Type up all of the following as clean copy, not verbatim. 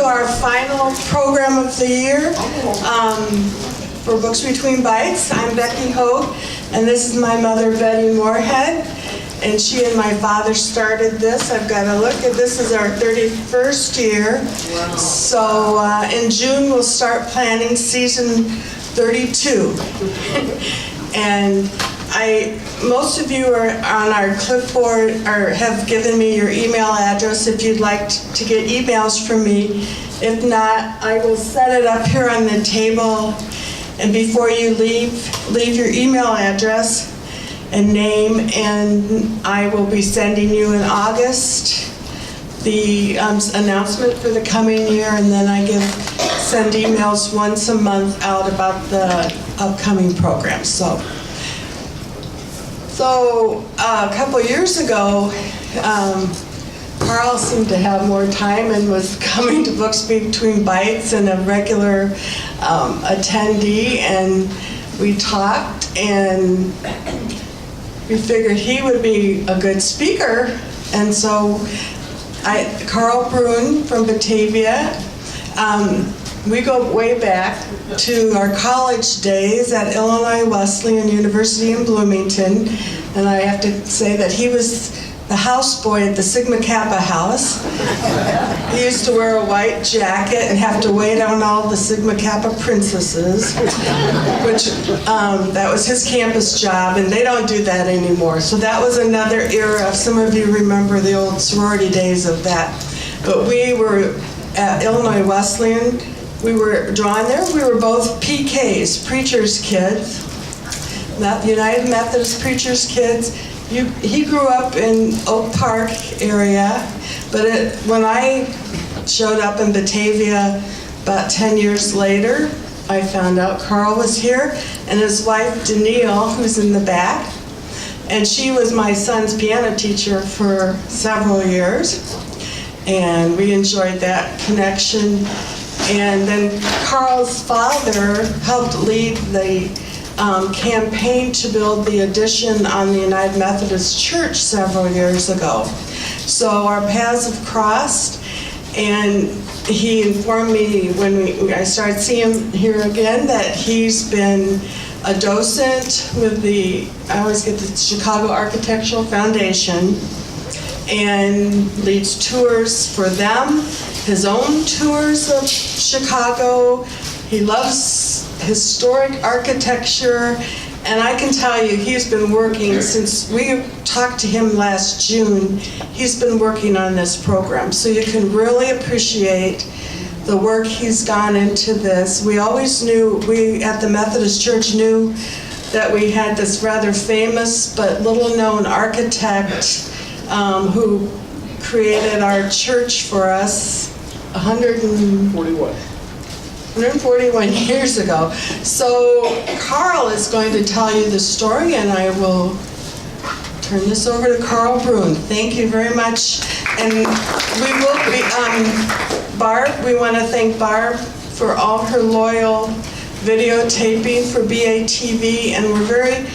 our final program of the year for Books Between Bites. I'm Becky Hogue, and this is my mother, Betty Moorhead. And she and my father started this. I've got to look at this. Is our 31st year. Wow. So in June we'll start planning season 32. And most of you are on our clipboard or have given me your email address if you'd like to get emails from me. If not, I will set it up here on the table. And before you leave your email address and name, and I will be sending you in August the announcement for the coming year, and then I send emails once a month out about the upcoming programs. So a couple years ago, Karl seemed to have more time and was coming to Books Between Bites and a regular attendee, and we talked, and we figured he would be a good speaker. And so Karl Bruhn from Batavia, we go way back to our college days at Illinois Wesleyan University in Bloomington, and I have to say that he was the houseboy at the Sigma Kappa house. He used to wear a white jacket and have to wait on all the Sigma Kappa princesses, which that was his campus job, and they don't do that anymore. So that was another era. Some of you remember the old sorority days of that. But we were at Illinois Wesleyan. We were drawn there. We were both PKs, preacher's kids, not the United Methodist preacher's kids. He grew up in Oak Park area, but when I showed up in Batavia about 10 years later, I found out Karl was here, and his wife Danielle, who's in the back, and she was my son's piano teacher for several years, and we enjoyed that connection. And then Karl's father helped lead the campaign to build the addition on the United Methodist Church several years ago. So our paths have crossed, and he informed me when I started seeing him here again that he's been a docent with I always get the Chicago Architectural Foundation, and leads tours for them, his own tours of Chicago. He loves historic architecture, and I can tell you he's been working since we talked to him last June. He's been working on this program, so you can really appreciate the work he's gone into this. We always knew, we at the Methodist Church knew that we had this rather famous but little known architect who created our church for us 141 years ago. So Karl is going to tell you the story, and I will turn this over to Karl Bruhn. Thank you very much. And we will be, Barb, we want to thank Barb for all her loyal videotaping for BATV, and we're very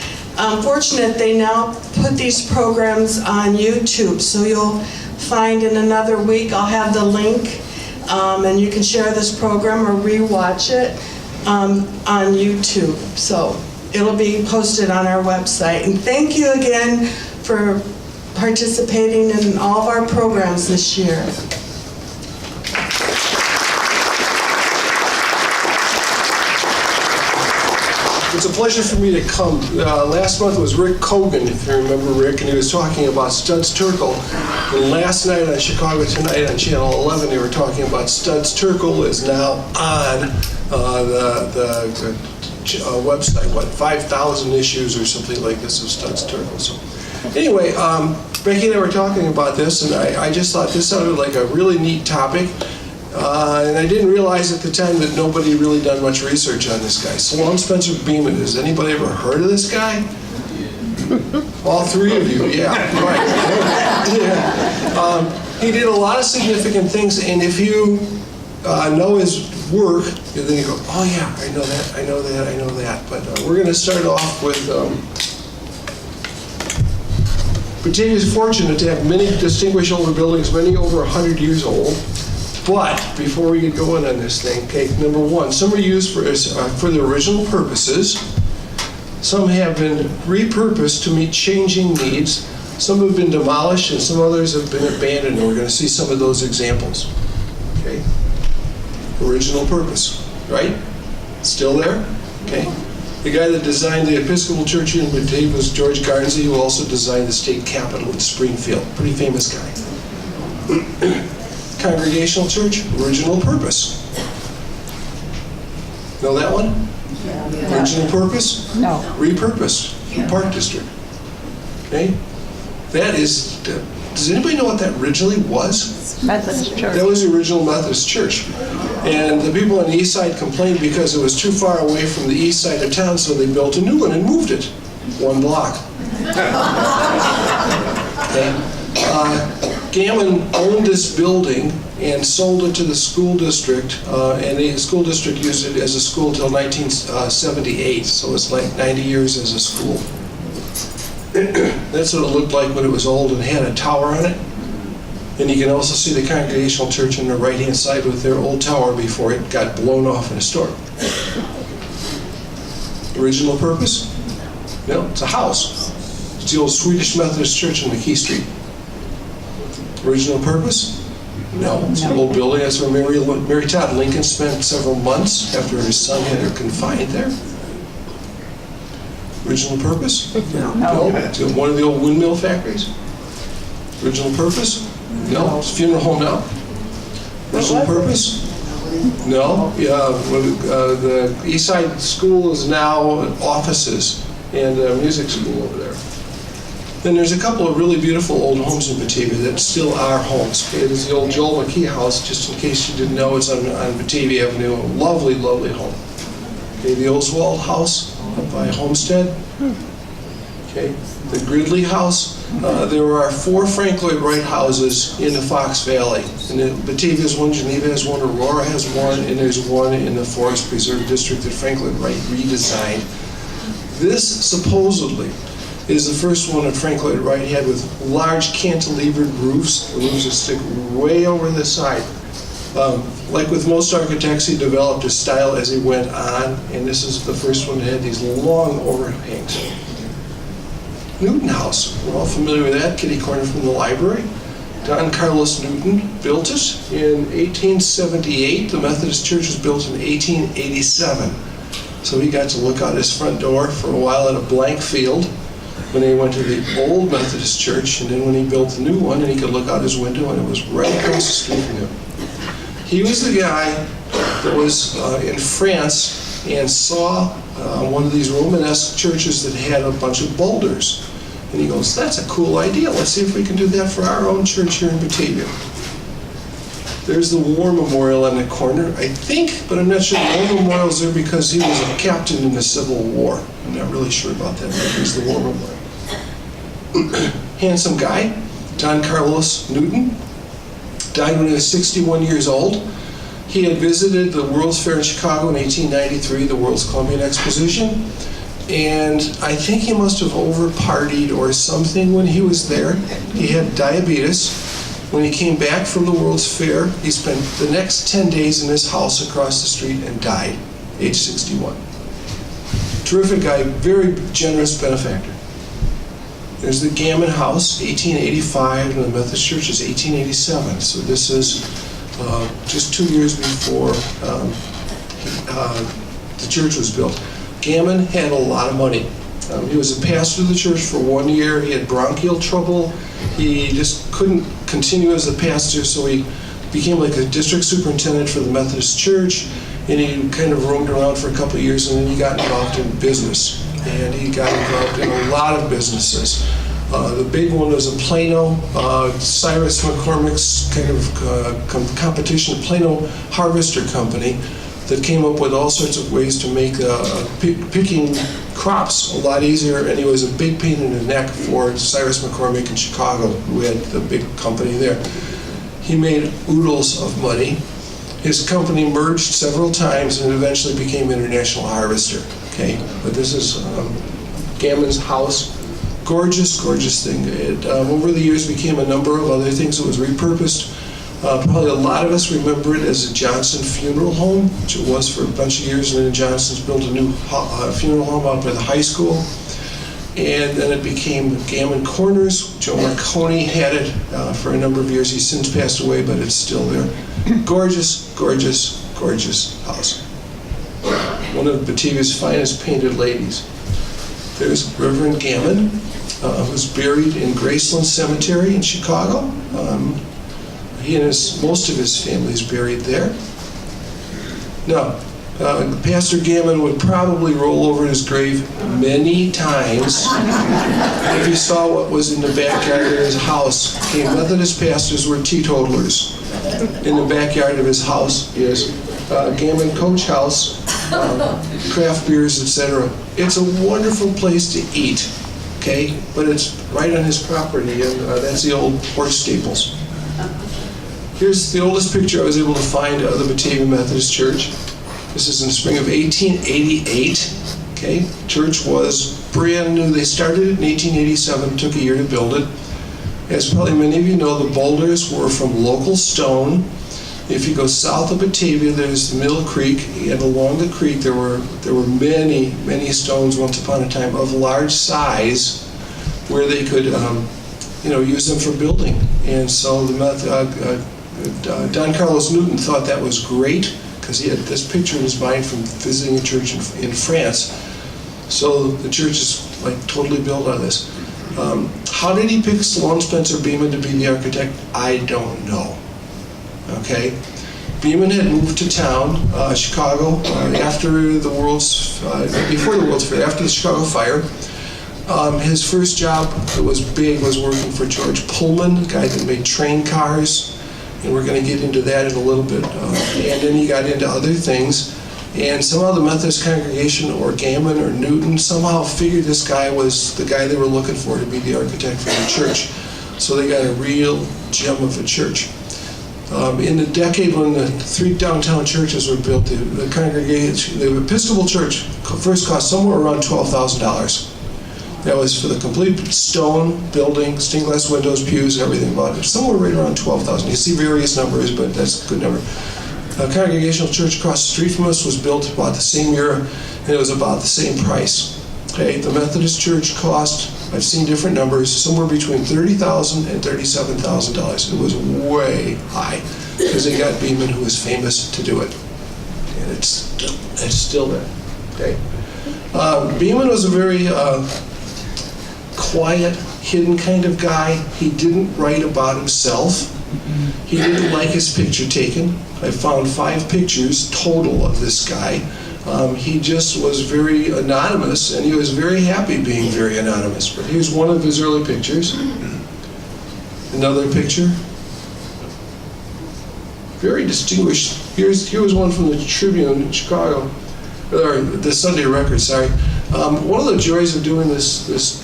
fortunate they now put these programs on YouTube. So you'll find in another week I'll have the link, and you can share this program or rewatch it on YouTube. So it'll be posted on our website. And thank you again for participating in all of our programs this year. It's a pleasure for me to come. Last month was Rick Cogan, if you remember Rick, and he was talking about Studs Terkel. And last night on Chicago Tonight on Channel 11, they were talking about Studs Terkel is now on the website, 5,000 issues or something like this of Studs Terkel. So anyway, Becky and I were talking about this, and I just thought this sounded like a really neat topic. And I didn't realize at the time that nobody really done much research on this guy. Sloan Spencer Beeman, has anybody ever heard of this guy? All three of you, yeah, right. Yeah. He did a lot of significant things, and if you know his work, then you go, oh yeah, I know that, I know that, I know that. But we're going to start off with Batavia is fortunate to have many distinguished older buildings, many over 100 years old. But before we get going on this thing, okay, number one, some are used for the original purposes. Some have been repurposed to meet changing needs. Some have been demolished, and some others have been abandoned. And we're going to see some of those examples. Okay, original purpose, right? Still there? Okay. The guy that designed the Episcopal Church in Batavia was George Garnsey, who also designed the state capitol in Springfield. Pretty famous guy. Congregational church, original purpose. Know that one? Yeah. Original purpose? No. Repurposed. Park District. Okay? That is, does anybody know what that originally was? Methodist Church. That was the original Methodist church. And the people on the east side complained because it was too far away from the east side of town, so they built a new one and moved it 1 block. Okay. Gammon owned this building and sold it to the school district, and the school district used it as a school until 1978, so it's like 90 years as a school. That's what it looked like when it was old and had a tower on it. And you can also see the Congregational Church on the right-hand side with their old tower before it got blown off in a storm. Original purpose? No, it's a house. It's the old Swedish Methodist Church on McKee Street. Original purpose? No, it's an old building. That's where Mary Todd Lincoln spent several months after his son had her confined there. Original purpose? No. It's one of the old windmill factories. Original purpose? No. It's a funeral home now. Original purpose? No. The East Side School is now offices and a music school over there. Then there's a couple of really beautiful old homes in Batavia that still are homes. Okay, there's the old Joel McKee house, just in case you didn't know, it's on Batavia Avenue. A lovely, lovely home. Okay, the Oswald house up by Homestead. Okay, the Gridley house. There are 4 Frank Lloyd Wright houses in the Fox Valley. And Batavia has one, Geneva has one, Aurora has one, and there's one in the Forest Preserve District that Frank Lloyd Wright redesigned. This supposedly is the first one that Frank Lloyd Wright had with large cantilevered roofs. The roofs that stick way over the side. Like with most architects, he developed his style as he went on, and this is the first one that had these long overhangs. Newton House, we're all familiar with that, kitty corner from the library. Don Carlos Newton built it in 1878. The Methodist Church was built in 1887. So he got to look out his front door for a while at a blank field when he went to the old Methodist Church, and then when he built the new one, and he could look out his window, and it was right across the street from him. He was the guy that was in France and saw one of these Romanesque churches that had a bunch of boulders. And he goes, that's a cool idea. Let's see if we can do that for our own church here in Batavia. There's the War Memorial on the corner, I think, but I'm not sure the War Memorial's there because he was a captain in the Civil War. I'm not really sure about that, but here's the War Memorial. Handsome guy, Don Carlos Newton, died when he was 61 years old. He had visited the World's Fair in Chicago in 1893, the World's Columbian Exposition, and I think he must have over-partied or something when he was there. He had diabetes. When he came back from the World's Fair, he spent the next 10 days in his house across the street and died, age 61. Terrific guy, very generous benefactor. There's the Gammon House, 1885, and the Methodist Church is 1887. So this is just 2 years before the church was built. Gammon had a lot of money. He was a pastor of the church for 1 year. He had bronchial trouble. He just couldn't continue as a pastor, so he became like a district superintendent for the Methodist Church, and he kind of roamed around for a couple of years, and then he got involved in business. And he got involved in a lot of businesses. The big one was in Plano, Cyrus McCormick's kind of competition, Plano Harvester Company, that came up with all sorts of ways to make picking crops a lot easier, and he was a big pain in the neck for Cyrus McCormick in Chicago, who had the big company there. He made oodles of money. His company merged several times and eventually became International Harvester. Okay, but this is Gammon's house. Gorgeous, gorgeous thing. It, over the years, became a number of other things. It was repurposed Probably a lot of us remember it as a Johnson funeral home, which it was for a bunch of years, and then Johnson's built a new funeral home out by the high school. And then it became Gammon Corners. Joe Marconi had it for a number of years. He's since passed away, but it's still there. Gorgeous, gorgeous, gorgeous house. One of Batavia's finest painted ladies. There's Reverend Gammon, who's buried in Graceland Cemetery in Chicago. He and most of his family is buried there. Now, Pastor Gammon would probably roll over his grave many times if he saw what was in the backyard of his house. Okay, Methodist pastors were teetotalers. In the backyard of his house is Gammon Coach House, craft beers, etc. It's a wonderful place to eat, okay? But it's right on his property, and that's the old horse stables. Here's the oldest picture I was able to find of the Batavia Methodist Church. This is in the spring of 1888. Okay, church was brand new. They started it in 1887. Took a year to build it. As probably many of you know, the boulders were from local stone. If you go south of Batavia, there's Mill Creek, and along the creek there were many stones once upon a time of large size, where they could use them for building. And so Don Carlos Newton thought that was great, because he had this picture in his mind from visiting a church in France. So the church is like totally built on this. How did he pick Sloan Spencer Beaman to be the architect? I don't know. Okay, Beaman had moved to town, Chicago, after before the World's Fair, after the Chicago fire. His first job that was big was working for George Pullman, the guy that made train cars. And we're going to get into that in a little bit. And then he got into other things. And somehow the Methodist congregation, or Gammon or Newton, somehow figured this guy was the guy they were looking for to be the architect for the church. So they got a real gem of a church. In the decade when the 3 downtown churches were built, the congregation, the Episcopal Church first cost somewhere around $12,000. That was for the complete stone building, stained glass windows, pews, everything about it. Somewhere right around $12,000. You see various numbers, but that's a good number. A congregational church across the street from us was built about the same year, and it was about the same price. Okay, the Methodist church cost, I've seen different numbers, somewhere between $30,000 and $37,000. It was way high, because they got Beaman, who was famous to do it. And it's still there. Okay. Beaman was a very quiet, hidden kind of guy. He didn't write about himself. He didn't like his picture taken. I found 5 pictures total of this guy. He just was very anonymous, and he was very happy being very anonymous. But here's one of his early pictures. Another picture. Very distinguished. Here was one from the Tribune in Chicago, or the Sunday Record, sorry. One of the joys of doing this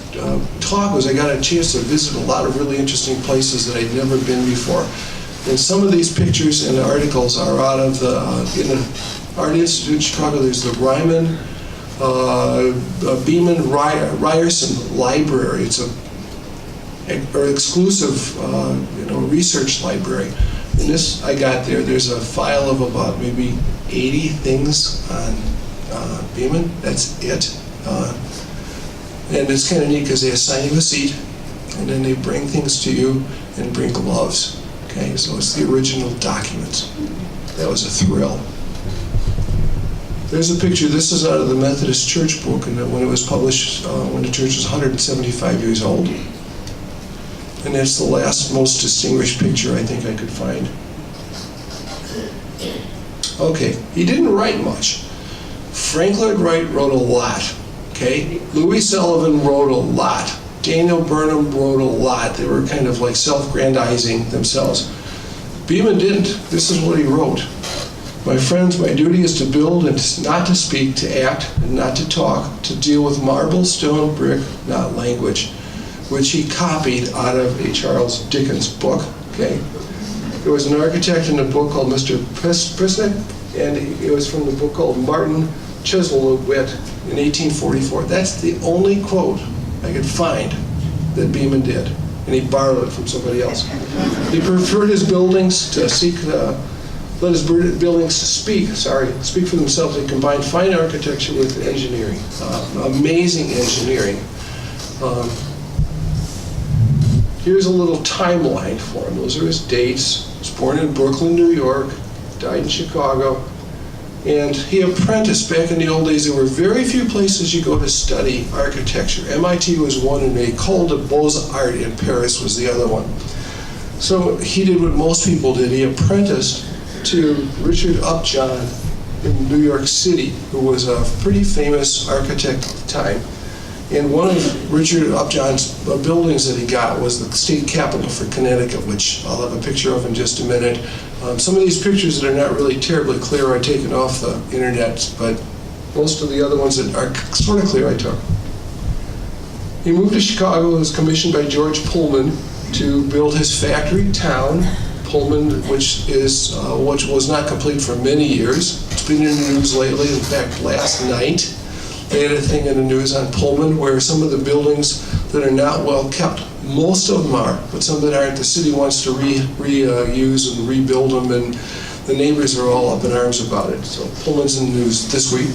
talk was I got a chance to visit a lot of really interesting places that I'd never been before. And some of these pictures and articles are out of in the Art Institute in Chicago. There's the Ryman Beaman Ryerson Library. It's an exclusive research library. And this I got there. There's a file of about maybe 80 things on Beaman. That's it. And it's kind of neat because they assign you a seat, and then they bring things to you and bring gloves. Okay, so it's the original documents. That was a thrill. There's a picture. This is out of the Methodist Church book, and when it was published, when the church was 175 years old. And that's the last most distinguished picture I think I could find. Okay, he didn't write much. Frank Lloyd Wright wrote a lot. Okay, Louis Sullivan wrote a lot. Daniel Burnham wrote a lot. They were kind of like self-grandizing themselves. Beaman didn't. This is what he wrote. My friends, my duty is to build and not to speak, to act and not to talk, to deal with marble, stone, brick, not language, which he copied out of a Charles Dickens book. Okay, there was an architect in a book called Mr. Prisnick, and it was from the book called Martin Chuzzlewit in 1844. That's the only quote I could find that Beaman did. and he borrowed it from somebody else. He preferred his buildings to let his buildings speak for themselves. They combined fine architecture with engineering, amazing engineering. Here's a little timeline for him. Those are his dates. He was born in Brooklyn, New York, died in Chicago, and he apprenticed. Back in the old days, there were very few places you go to study architecture. MIT was one, and École de Beaux-Arts in Paris was the other one. So he did what most people did. He apprenticed to Richard Upjohn in New York City, who was a pretty famous architect at the time. And one of Richard Upjohn's buildings that he got was the state capitol for Connecticut, which I'll have a picture of in just a minute. Some of these pictures that are not really terribly clear are taken off the internet, but most of the other ones that are sort of clear I took. He moved to Chicago and was commissioned by George Pullman to build his factory town, Pullman, which was not complete for many years. It's been in the news lately. In fact, last night, they had a thing in the news on Pullman where some of the buildings that are not well kept, most of them are, but some that aren't, the city wants to reuse and rebuild them, and the neighbors are all up in arms about it. So Pullman's in the news this week.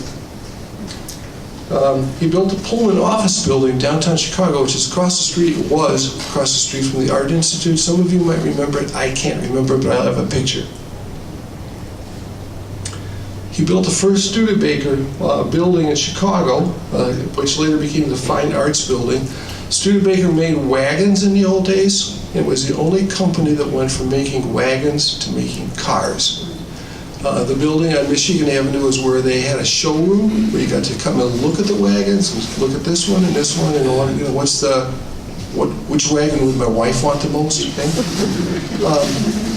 He built the Pullman office building downtown Chicago, which is across the street, was across the street from the Art Institute. Some of you might remember it. I can't remember, but I'll have a picture. He built the first Studebaker building in Chicago, which later became the Fine Arts Building. Studebaker made wagons in the old days. It was the only company that went from making wagons to making cars. The building on Michigan Avenue is where they had a showroom where you got to come and look at the wagons and look at this one and this one and which wagon would my wife want the most?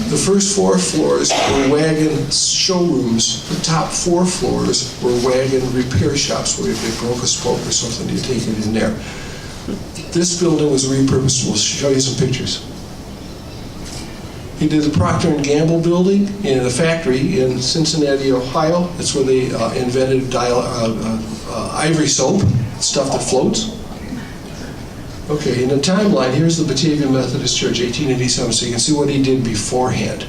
The first 4 floors were wagon showrooms. The top 4 floors were wagon repair shops where if they broke a spoke or something, you take it in there. This building was repurposed. We'll show you some pictures. He did the Procter & Gamble building in a factory in Cincinnati, Ohio. That's where they invented ivory soap, stuff that floats. Okay, in the timeline, here's the Batavian Methodist Church, 1887, so you can see what he did beforehand.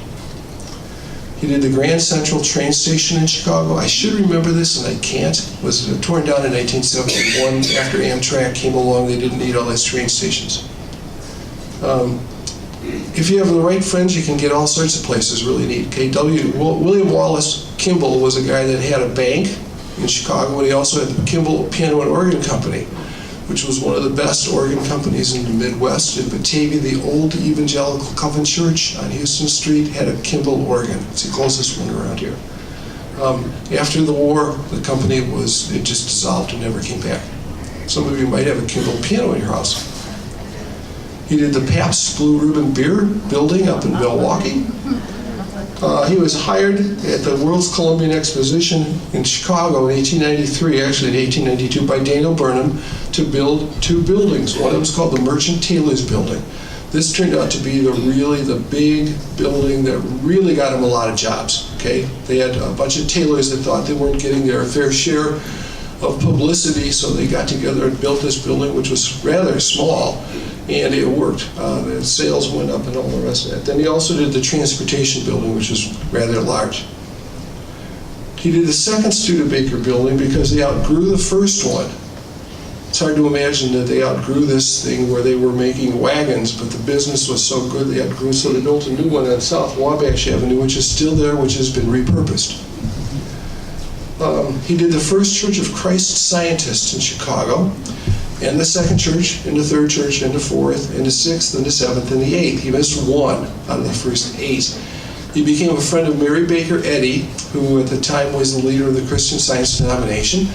He did the Grand Central train station in Chicago. I should remember this, and I can't. It was torn down in 1971. After Amtrak came along, they didn't need all these train stations. If you have the right friends, you can get all sorts of places really neat. Okay, William Wallace Kimball was a guy that had a bank in Chicago, and he also had the Kimball Piano and Organ Company, which was one of the best organ companies in the Midwest. In Batavia, the old Evangelical Covenant Church on Houston Street had a Kimball organ. It's the closest one around here. After the war, the company it just dissolved and never came back. Some of you might have a Kimball piano in your house. He did the Pabst Blue Ribbon Beer building up in Milwaukee. He was hired at the World's Columbian Exposition in Chicago in 1893, actually in 1892, by Daniel Burnham to build 2 buildings. One of them was called the Merchant Tailors Building. This turned out to be the big building that really got him a lot of jobs. Okay, they had a bunch of tailors that thought they weren't getting their fair share of publicity, so they got together and built this building, which was rather small. And it worked. The sales went up and all the rest of that. Then he also did the transportation building, which was rather large. He did the second Studebaker building because they outgrew the first one. It's hard to imagine that they outgrew this thing where they were making wagons, but the business was so good they outgrew, so they built a new one on South Wabash Avenue, which is still there, which has been repurposed. He did the first Church of Christ Scientists in Chicago, and the second church, and the third church, and the fourth, and the sixth, and the seventh, and the eighth. He missed 1 out of the first 8. He became a friend of Mary Baker Eddy, who at the time was the leader of the Christian Science denomination,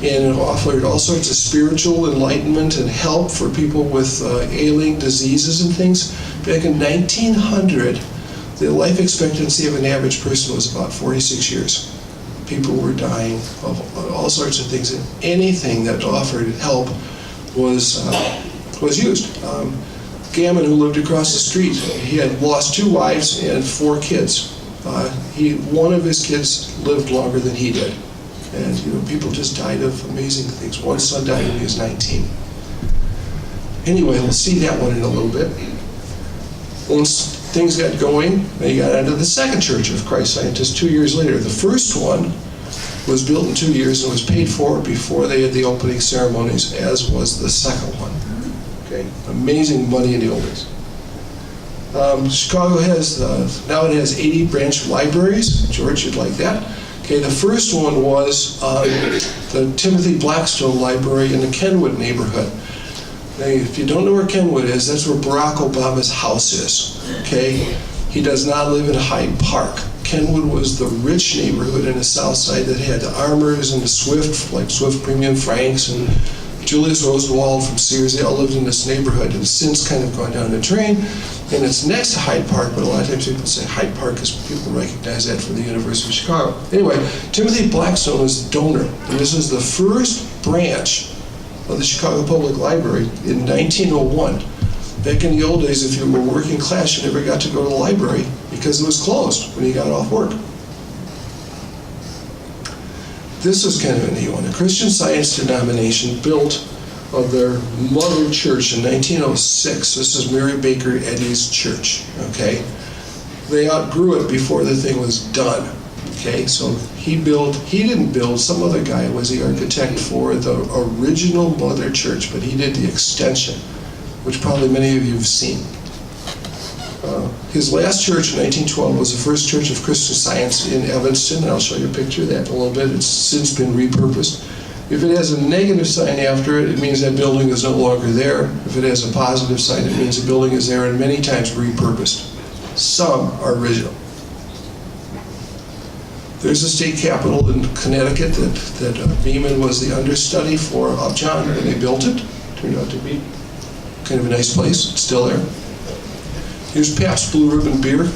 and offered all sorts of spiritual enlightenment and help for people with ailing diseases and things. Back in 1900, the life expectancy of an average person was about 46 years. People were dying of all sorts of things, and anything that offered help was used. Gammon, who lived across the street, he had lost 2 wives and 4 kids. One of his kids lived longer than he did, and people just died of amazing things. One son died when he was 19. Anyway, we'll see that one in a little bit. Once things got going, they got into the second Church of Christ Scientists 2 years later. The first one was built in 2 years and was paid for before they had the opening ceremonies, as was the second one. Okay, amazing money in the old days. Chicago has, now it has 80 branch libraries. George, you'd like that? Okay, the first one was the Timothy Blackstone Library in the Kenwood neighborhood. Now, if you don't know where Kenwood is, that's where Barack Obama's house is, okay? He does not live in Hyde Park. Kenwood was the rich neighborhood in the south side that had the Armours and the Swift, like Swift Premium Franks and Julius Rosenwald from Sears. They all lived in this neighborhood, and it's since kind of gone down the drain. And it's next to Hyde Park, but a lot of times people say Hyde Park because people recognize that from the University of Chicago. Anyway, Timothy Blackstone was the donor, and this is the first branch of the Chicago Public Library in 1901. Back in the old days, if you were working class, you never got to go to the library because it was closed when you got off work. This is kind of a neat one. A Christian Science denomination built of their mother church in 1906. This is Mary Baker Eddy's church, okay? They outgrew it before the thing was done, okay? So he didn't build, some other guy was the architect for the original mother church, but he did the extension, which probably many of you have seen. His last church in 1912 was the First Church of Christian Science in Evanston, and I'll show you a picture of that in a little bit. It's since been repurposed. If it has a negative sign after it, it means that building is no longer there. If it has a positive sign, it means the building is there and many times repurposed. Some are original. There's a state capitol in Connecticut that Beeman was the understudy for Upjohn when they built it. Turned out to be kind of a nice place. It's still there. Here's Pabst Blue Ribbon Beer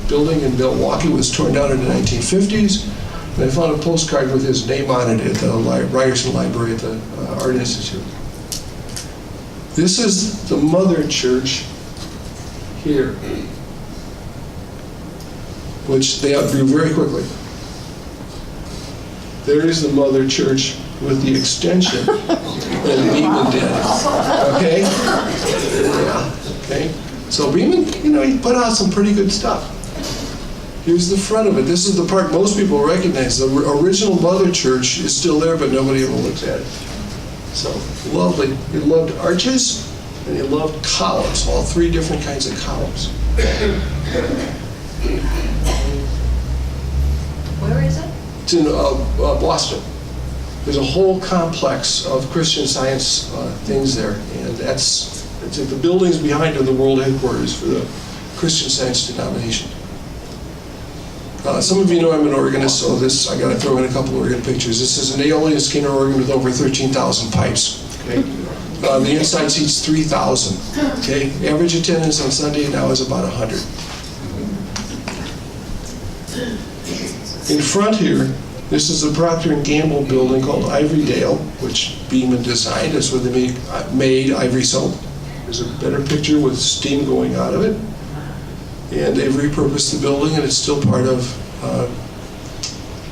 building in Milwaukee. Was torn down in the 1950s. And I found a postcard with his name on it at the Ryerson Library at the Art Institute. This is the mother church here, which they outgrew very quickly. There is the mother church with the extension that Beeman did. Okay? Yeah. Okay? So Beeman, he put out some pretty good stuff. Here's the front of it. This is the part most people recognize. The original mother church is still there, but nobody ever looks at it. So lovely. He loved arches, and he loved columns, all three different kinds of columns. Where is it? It's in Boston. There's a whole complex of Christian Science things there, and it's at the buildings behind are the world headquarters for the Christian Science denomination. Some of you know I'm an organist, so I got to throw in a couple organ pictures. This is an Aeolian Skinner organ with over 13,000 pipes. Okay? The inside seats 3,000. Okay? Average attendance on Sunday now is about 100. In front here, this is the Procter & Gamble building called Ivorydale, which Beeman designed. That's where they made Ivory soap. There's a better picture with steam going out of it. And they've repurposed the building, and it's still part of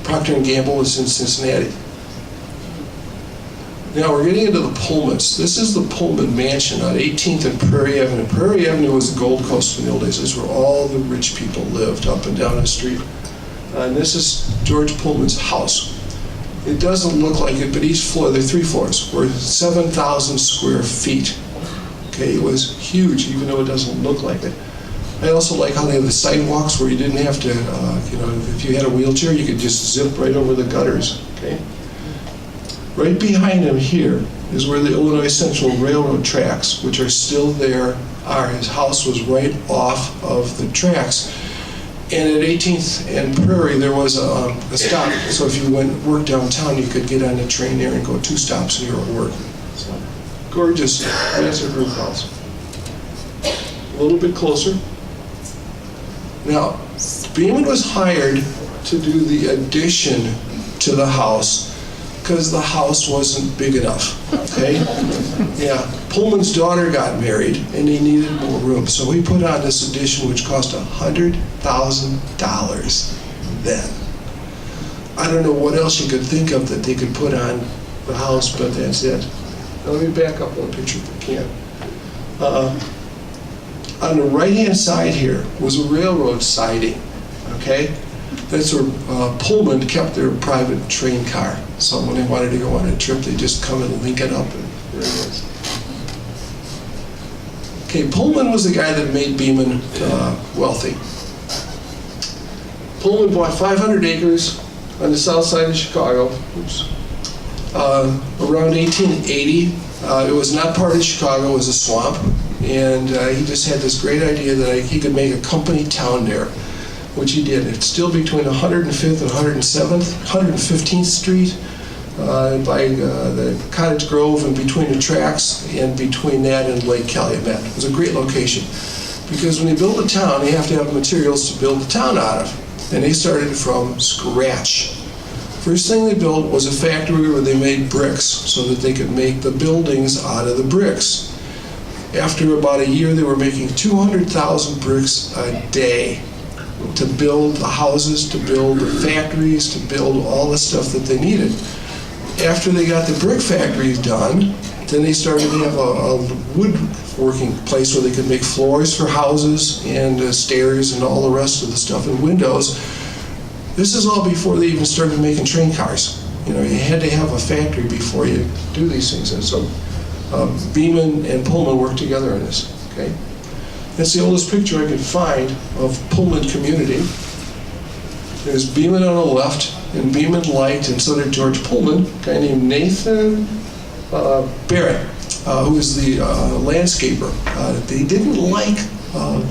Procter & Gamble. It's in Cincinnati. Now we're getting into the Pullmans. This is the Pullman Mansion on 18th and Prairie Avenue. Prairie Avenue was the Gold Coast in the old days. This is where all the rich people lived, up and down the street. And this is George Pullman's house. It doesn't look like it, but each floor, there are 3 floors, were 7,000 square feet. Okay, it was huge, even though it doesn't look like it. I also like how they have the sidewalks where you didn't have to, if you had a wheelchair, you could just zip right over the gutters, okay? Right behind him here is where the Illinois Central Railroad tracks, which are still there, are. His house was right off of the tracks. And at 18th and Prairie, there was a stop. So if you work downtown, you could get on the train there and go 2 stops and you're at work. So, gorgeous, massive roof house. A little bit closer. Now, Beeman was hired to do the addition to the house because the house wasn't big enough, okay? Yeah, Pullman's daughter got married and he needed more room. So he put on this addition which cost $100,000 then. I don't know what else you could think of that they could put on the house, but that's it. Now, let me back up one picture if I can. On the right-hand side here was a railroad siding, okay? That's where Pullman kept their private train car. So when they wanted to go on a trip, they just come and link it up, and there it is. Okay, Pullman was the guy that made Beaman wealthy. Pullman bought 500 acres on the south side of Chicago. Oops. Around 1880. It was not part of Chicago, it was a swamp. And he just had this great idea that he could make a company town there, which he did. It's still between 105th and 115th Street, by the Cottage Grove, and between the tracks, and between that and Lake Calumet. It was a great location. Because when you build a town, you have to have materials to build the town out of. And they started from scratch. First thing they built was a factory where they made bricks so that they could make the buildings out of the bricks. After about a year, they were making 200,000 bricks a day to build the houses, to build the factories, to build all the stuff that they needed. After they got the brick factories done, then they started to have a woodworking place where they could make floors for houses and stairs and all the rest of the stuff, and windows. This is all before they even started making train cars. You know, you had to have a factory before you do these things. And so Beaman and Pullman worked together on this, okay? That's the oldest picture I could find of Pullman community. There's Beaman on the left, and Beaman liked, and so did George Pullman, a guy named Nathan Barrett, who was the landscaper. They didn't like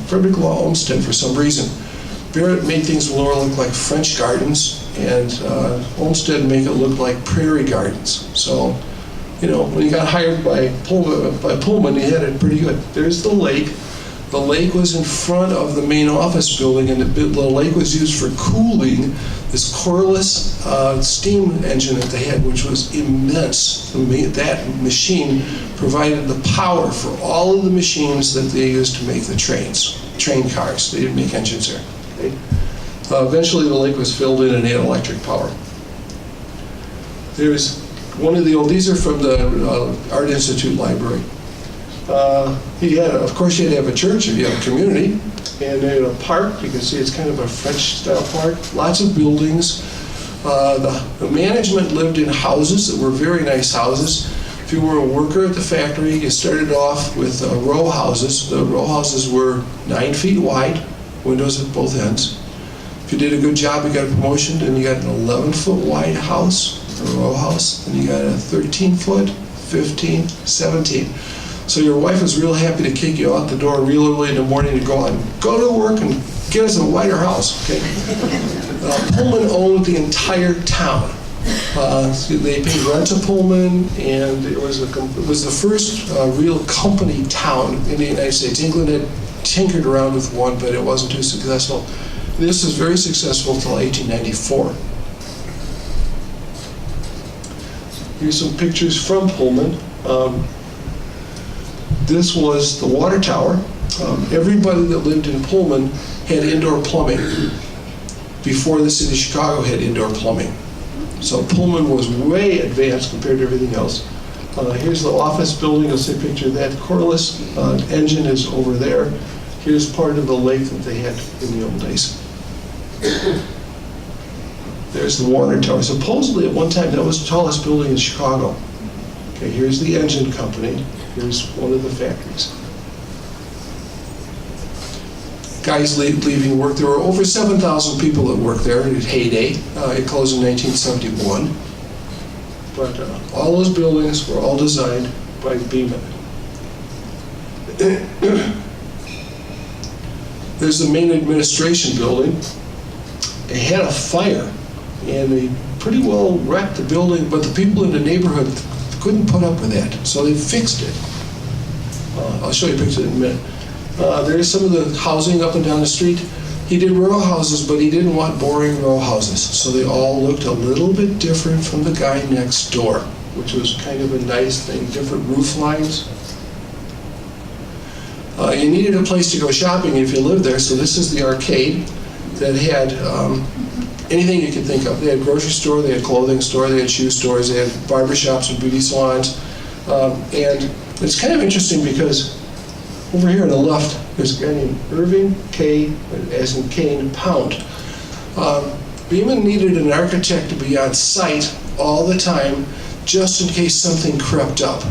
Frederick Law Olmsted for some reason. Barrett made things more look like French gardens, and Olmsted made it look like prairie gardens. So, you know, when he got hired by Pullman, he had it pretty good. There's the lake. The lake was in front of the main office building, and the lake was used for cooling this Corliss steam engine that they had, which was immense. That machine provided the power for all of the machines that they used to make the train cars. They didn't make engines there. Okay? Eventually the lake was filled in and had electric power. There's one of the old, these are from the Art Institute library. Of course you had to have a church if you have a community, and they had a park. You can see it's kind of a French-style park. Lots of buildings. The management lived in houses that were very nice houses. If you were a worker at the factory, you started off with row houses. The row houses were 9 feet wide, windows at both ends. If you did a good job, you got a promotion, and you got an 11-foot wide house, a row house, and you got a 13-foot, 15, 17. So your wife was real happy to kick you out the door real early in the morning to go to work and get us a wider house. Okay? Pullman owned the entire town. So they paid rent to Pullman, and it was the first real company town in the United States. England had tinkered around with one, but it wasn't too successful. This was very successful until 1894. Here's some pictures from Pullman. This was the water tower. Everybody that lived in Pullman had indoor plumbing before the city of Chicago had indoor plumbing. So Pullman was way advanced compared to everything else. Here's the office building. You'll see a picture of that. Corliss engine is over there. Here's part of the lake that they had in the old days. There's the water tower. Supposedly at one time that was the tallest building in Chicago. Okay, here's the engine company. Here's one of the factories. Guys leaving work. There were over 7,000 people that worked there in its heyday. It closed in 1971. But all those buildings were all designed by Beaman. There's the main administration building. It had a fire, and they pretty well wrecked the building, but the people in the neighborhood couldn't put up with that, so they fixed it. I'll show you a picture in a minute. There's some of the housing up and down the street. He did row houses, but he didn't want boring row houses, so they all looked a little bit different from the guy next door, which was kind of a nice thing, different roof lines. You needed a place to go shopping if you lived there, so this is the arcade that had anything you could think of. They had a grocery store, they had a clothing store, they had shoe stores, they had barber shops and beauty salons. And it's kind of interesting because Over here on the left, there's a guy named Irving K., as in Kane, Pound. Beeman needed an architect to be on site all the time, just in case something crept up.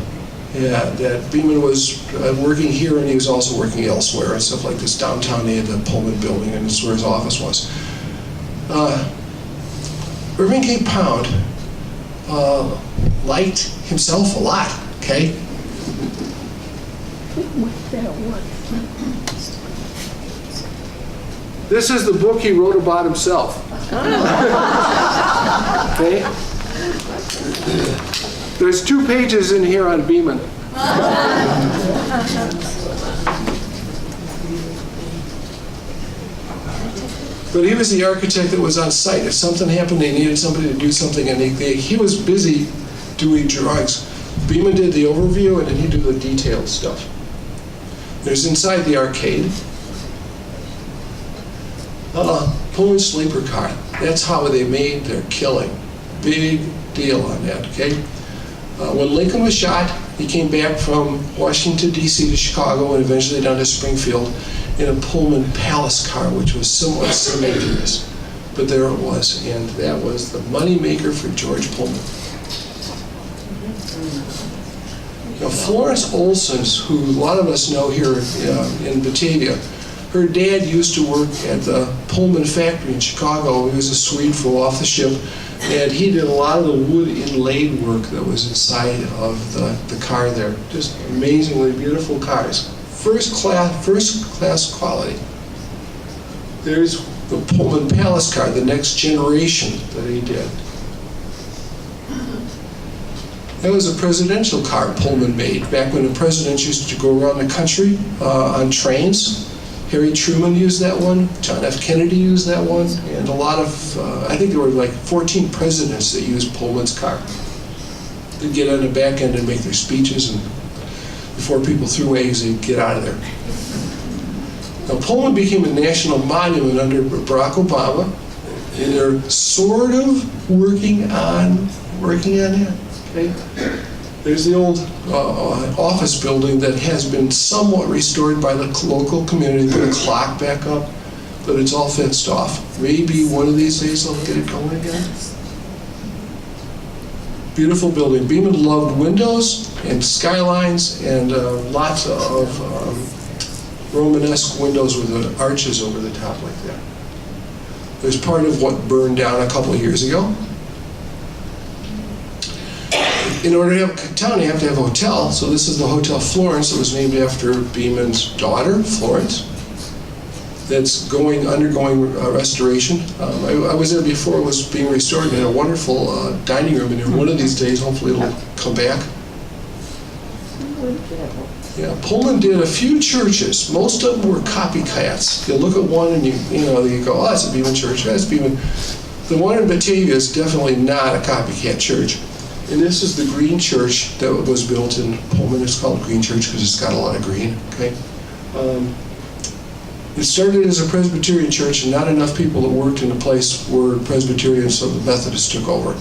Yeah, that Beeman was working here, and he was also working elsewhere and stuff like this. Downtown, they had the Pullman building, and that's where his office was. Irving K. Pound liked himself a lot, okay? This is the book he wrote about himself. Okay? There's 2 pages in here on Beeman. But he was the architect that was on site. If something happened, they needed somebody to do something, and he was busy doing drawings. Beeman did the overview, and then he'd do the detailed stuff. There's inside the arcade. Pullman sleeper car. That's how they made their killing. Big deal on that, okay? When Lincoln was shot, he came back from Washington, D.C. to Chicago and eventually down to Springfield in a Pullman Palace car, which was somewhat semi-dangerous. But there it was, and that was the money maker for George Pullman. Now, Florence Olson, who a lot of us know here in Batavia, her dad used to work at the Pullman factory in Chicago. He was a Swede, flew off the ship, and he did a lot of the wood inlaid work that was inside of the car there. Just amazingly beautiful cars. First class quality. There's the Pullman Palace car, the next generation that he did. That was a presidential car Pullman made back when the presidents used to go around the country on trains. Harry Truman used that one, John F. Kennedy used that one, and a lot of, I think there were like 14 presidents that used Pullman's car. They'd get on the back end and make their speeches, and before people threw eggs, they'd get out of there. Now, Pullman became a national monument under Barack Obama, and they're sort of working on that. Okay? There's the old office building that has been somewhat restored by the local community. Put a clock back up, but it's all fenced off. Maybe one of these days they'll get it going again. Beautiful building. Beeman loved windows and skylines and lots of Romanesque windows with the arches over the top like that. There's part of what burned down a couple of years ago. In order to have a town, you have to have a hotel. So this is the Hotel Florence. It was named after Beeman's daughter, Florence. That's undergoing restoration. I was there before it was being restored. It had a wonderful dining room in there. One of these days, hopefully it'll come back. Yeah, Pullman did a few churches. Most of them were copycats. You look at one and you go, oh, that's a Beeman church. That's Beeman. The one in Batavia is definitely not a copycat church. And this is the green church that was built in Pullman. It's called Green Church because it's got a lot of green. Okay. It started as a Presbyterian church, and not enough people that worked in the place were Presbyterian, so the Methodists took over.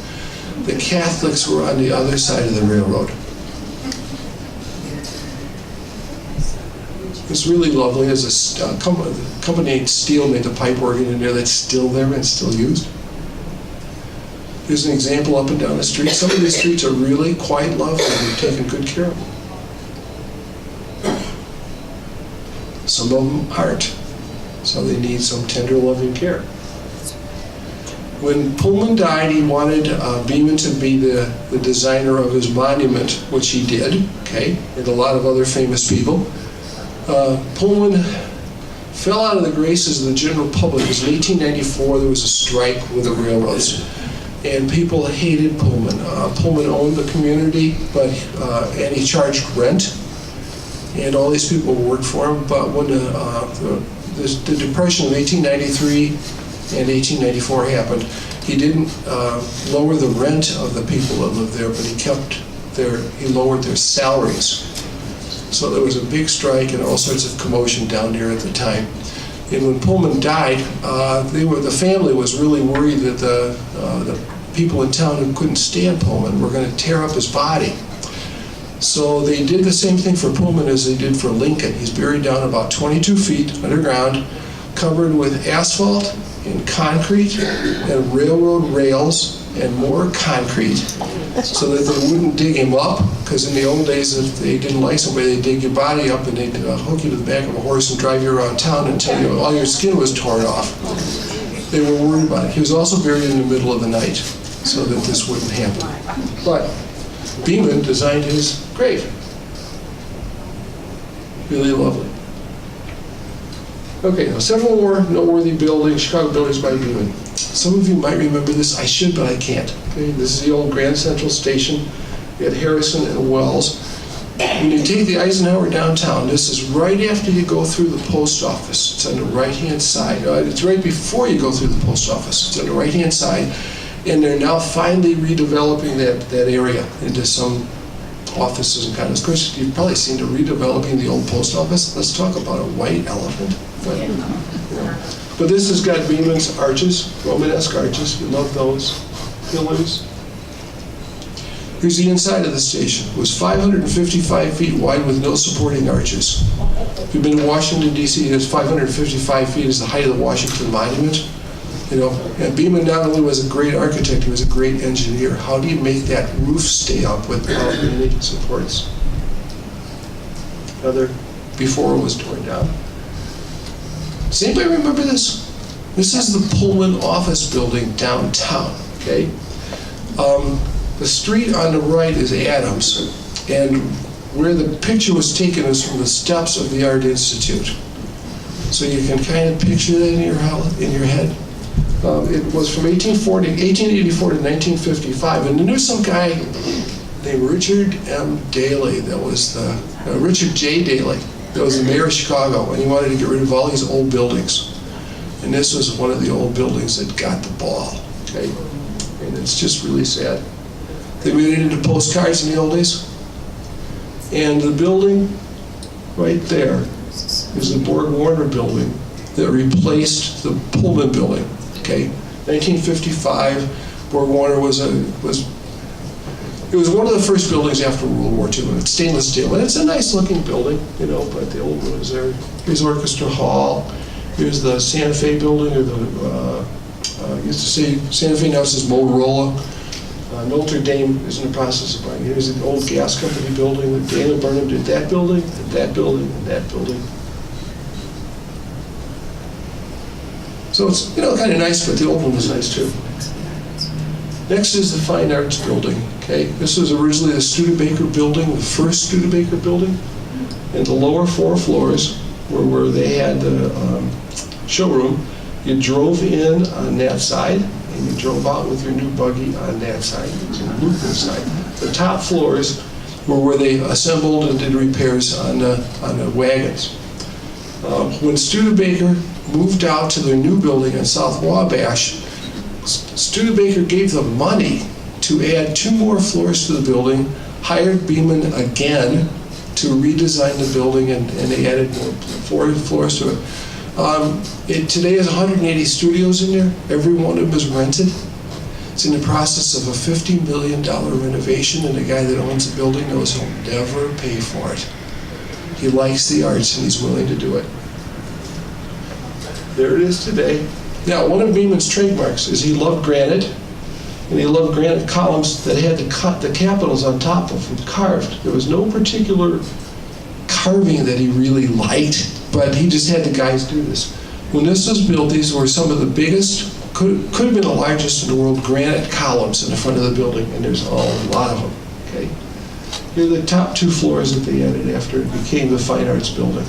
The Catholics were on the other side of the railroad. It's really lovely. There's a company named Steele made the pipe organ in there that's still there and still used. Here's an example up and down the street. Some of these streets are really quite lovely. We've taken good care of them. Some of them aren't. So they need some tender, loving care. When Pullman died, he wanted Beeman to be the designer of his monument, which he did, okay, and a lot of other famous people. Pullman fell out of the graces of the general public because in 1894 there was a strike with the railroads. And people hated Pullman. Pullman owned the community, and he charged rent, and all these people worked for him. But when the Depression of 1893 and 1894 happened, he didn't lower the rent of the people that lived there, but he lowered their salaries. So there was a big strike and all sorts of commotion down there at the time. And when Pullman died, the family was really worried that the people in town who couldn't stand Pullman were going to tear up his body. So they did the same thing for Pullman as they did for Lincoln. He's buried down about 22 feet underground, covered with asphalt and concrete and railroad rails and more concrete, so that they wouldn't dig him up, because in the old days, if they didn't like somebody, they'd dig your body up and they'd hook you to the back of a horse and drive you around town until all your skin was torn off. They were worried about it. He was also buried in the middle of the night, so that this wouldn't happen. But Beeman designed his grave. Really lovely. Okay, now several more noteworthy buildings, Chicago buildings by Beeman. Some of you might remember this. I should, but I can't. Okay, this is the old Grand Central Station. We had Harrison and Wells. When you take the Eisenhower downtown, this is right after you go through the post office. It's on the right-hand side. It's right before you go through the post office. It's on the right-hand side. And they're now finally redeveloping that area into some offices and condos. Of course, you've probably seen the redeveloping the old post office. Let's talk about a white elephant. But this has got Beeman's arches, Romanesque arches. You love those pillars. Here's the inside of the station. It was 555 feet wide with no supporting arches. If you've been to Washington, D.C., it's 555 feet is the height of the Washington Monument. And Beeman not only was a great architect, he was a great engineer. How do you make that roof stay up without any supports? Before it was torn down. Does anybody remember this? This is the Pullman office building downtown, okay? The street on the right is Adams, and where the picture was taken is from the steps of the Art Institute. So you can kind of picture that in your head. It was from 1884 to 1955, and there was some guy named Richard M. Daley that was Richard J. Daley that was the mayor of Chicago, and he wanted to get rid of all these old buildings. And this was one of the old buildings that got the ball, okay? And it's just really sad. They made it into postcards in the old days. And the building right there is the Borg-Warner building that replaced the Pullman building, okay? 1955, Borg-Warner was one of the first buildings after World War II, and it's stainless steel. And it's a nice looking building, but the old one is there. Here's Orchestra Hall. Here's the Santa Fe building, or used to say Santa Fe, now it says Motorola. Notre Dame is in the process of buying. Here's an old gas company building that Dana Burnham did that building, and that building, and that building. So it's, kind of nice, but the old one was nice too. Next is the Fine Arts Building, okay? This was originally the Studebaker building, the first Studebaker building. And the lower 4 floors were where they had the showroom. You drove in on that side, and you drove out with your new buggy on that side, so the loop inside. The top floors were where they assembled and did repairs on the wagons. When Studebaker moved out to their new building in South Wabash, Studebaker gave them money to add 2 more floors to the building, hired Beeman again to redesign the building, and they added more 4 floors to it. Today has 180 studios in there. Every one of them is rented. It's in the process of a $50 million renovation, and the guy that owns the building knows he'll never pay for it. He likes the arts, and he's willing to do it. There it is today. Now, one of Beeman's trademarks is he loved granite, and he loved granite columns that had the capitals on top of them carved. There was no particular carving that he really liked, but he just had the guys do this. When this was built, these were some of the biggest, could have been the largest in the world, granite columns in the front of the building, and there's a lot of them, okay? Here are the top 2 floors that they added after it became the Fine Arts Building.